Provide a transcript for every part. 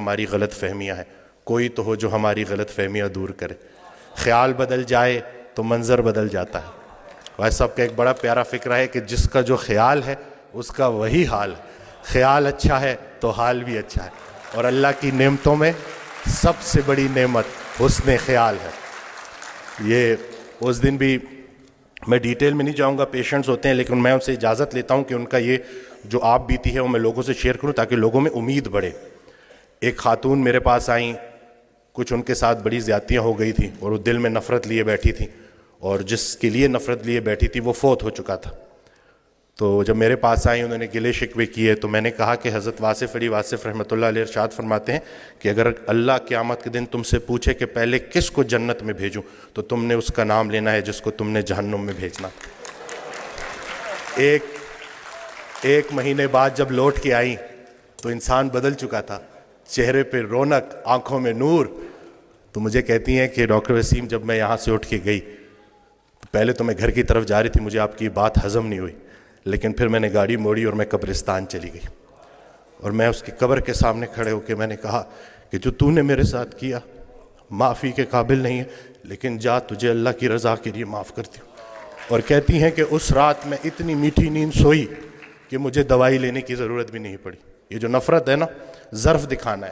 ہماری غلط فہمیاں ہیں، کوئی تو ہو جو ہماری غلط فہمیاں دور کرے۔ خیال بدل جائے تو منظر بدل جاتا ہے۔ بھائی صاحب کا ایک بڑا پیارا فکرہ ہے کہ جس کا جو خیال ہے اس کا وہی حال ہے، خیال اچھا ہے تو حال بھی اچھا ہے، اور اللہ کی نعمتوں میں سب سے بڑی نعمت حسن خیال ہے۔ یہ اس دن بھی میں ڈیٹیل میں نہیں جاؤں گا، پیشنٹس ہوتے ہیں، لیکن میں ان سے اجازت لیتا ہوں کہ ان کا یہ جو آپ بیتی ہے وہ میں لوگوں سے شیئر کروں تاکہ لوگوں میں امید بڑھے۔ ایک خاتون میرے پاس آئیں، کچھ ان کے ساتھ بڑی زیادتیاں ہو گئی تھیں اور وہ دل میں نفرت لیے بیٹھی تھیں، اور جس کے لیے نفرت لیے بیٹھی تھی وہ فوت ہو چکا تھا۔ تو جب میرے پاس آئیں انہوں نے گلے شکوے کیے، تو میں نے کہا کہ حضرت واصف علی واصف رحمۃ اللہ علیہ ارشاد فرماتے ہیں کہ اگر اللہ قیامت کے دن تم سے پوچھے کہ پہلے کس کو جنت میں بھیجوں تو تم نے اس کا نام لینا ہے جس کو تم نے جہنم میں بھیجنا۔ ایک مہینے بعد جب لوٹ کے آئیں تو انسان بدل چکا تھا، چہرے پہ رونق، آنکھوں میں نور۔ تو مجھے کہتی ہیں کہ ڈاکٹر وسیم جب میں یہاں سے اٹھ کے گئی پہلے تو میں گھر کی طرف جا رہی تھی، مجھے آپ کی بات ہضم نہیں ہوئی، لیکن پھر میں نے گاڑی موڑی اور میں قبرستان چلی گئی، اور میں اس کی قبر کے سامنے کھڑے ہو کے میں نے کہا کہ جو تو نے میرے ساتھ کیا معافی کے قابل نہیں ہے، لیکن جا تجھے اللہ کی رضا کے لیے معاف کرتی ہوں۔ اور کہتی ہیں کہ اس رات میں اتنی میٹھی نیند سوئی کہ مجھے دوائی لینے کی ضرورت بھی نہیں پڑی۔ یہ جو نفرت ہے نا، ظرف دکھانا ہے،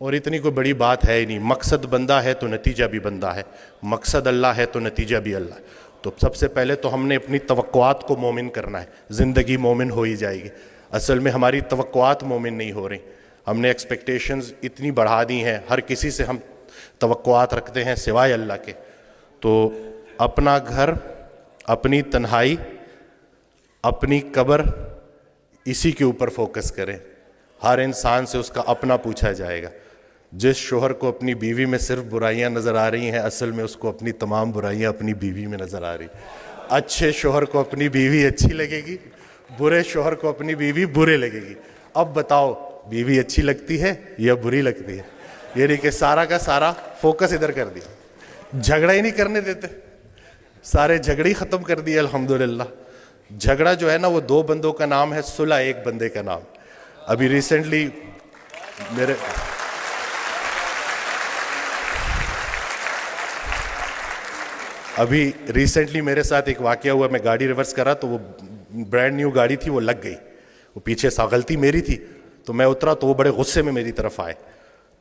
اور اتنی کوئی بڑی بات ہے ہی نہیں۔ مقصد بندہ ہے تو نتیجہ بھی بندہ ہے، مقصد اللہ ہے تو نتیجہ بھی اللہ ہے۔ تو سب سے پہلے تو ہم نے اپنی توقعات کو مومن کرنا ہے، زندگی مومن ہو ہی جائے گی۔ اصل میں ہماری توقعات مومن نہیں ہو رہی، ہم نے ایکسپیکٹیشنز اتنی بڑھا دی ہیں، ہر کسی سے ہم توقعات رکھتے ہیں سوائے اللہ کے۔ تو اپنا گھر، اپنی تنہائی، اپنی قبر، اسی کے اوپر فوکس کریں۔ ہر انسان سے اس کا اپنا پوچھا جائے گا۔ جس شوہر کو اپنی بیوی میں صرف برائیاں نظر آ رہی ہیں، اصل میں اس کو اپنی تمام برائیاں اپنی بیوی میں نظر آ رہی ہیں۔ اچھے شوہر کو اپنی بیوی اچھی لگے گی، برے شوہر کو اپنی بیوی برے لگے گی۔ اب بتاؤ بیوی اچھی لگتی ہے یا بری لگتی ہے؟ یعنی کہ سارا کا سارا فوکس ادھر کر دیا، جھگڑا ہی نہیں کرنے دیتے، سارے جھگڑے ہی ختم کر دیے الحمدللہ۔ جھگڑا جو ہے نا وہ دو بندوں کا نام ہے، صلح ایک بندے کا نام۔ ابھی ریسنٹلی میرے ساتھ ایک واقعہ ہوا، میں گاڑی ریورس کر رہا تو وہ برانڈ نیو گاڑی تھی، وہ لگ گئی، وہ پیچھے سا غلطی میری تھی، تو میں اترا تو وہ بڑے غصے میں میری طرف آئے،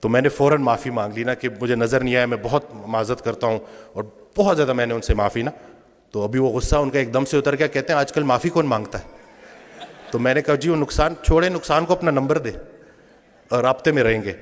تو میں نے فوراً معافی مانگ لی نا کہ مجھے نظر نہیں آیا، میں بہت معذرت کرتا ہوں، اور بہت زیادہ میں نے ان سے معافی نا۔ تو ابھی وہ غصہ ان کا ایک دم سے اتر گیا، کہتے ہیں آج کل معافی کون مانگتا ہے؟ تو میں نے کہا جی وہ نقصان چھوڑے، نقصان کو اپنا نمبر دے اور رابطے میں رہیں گے۔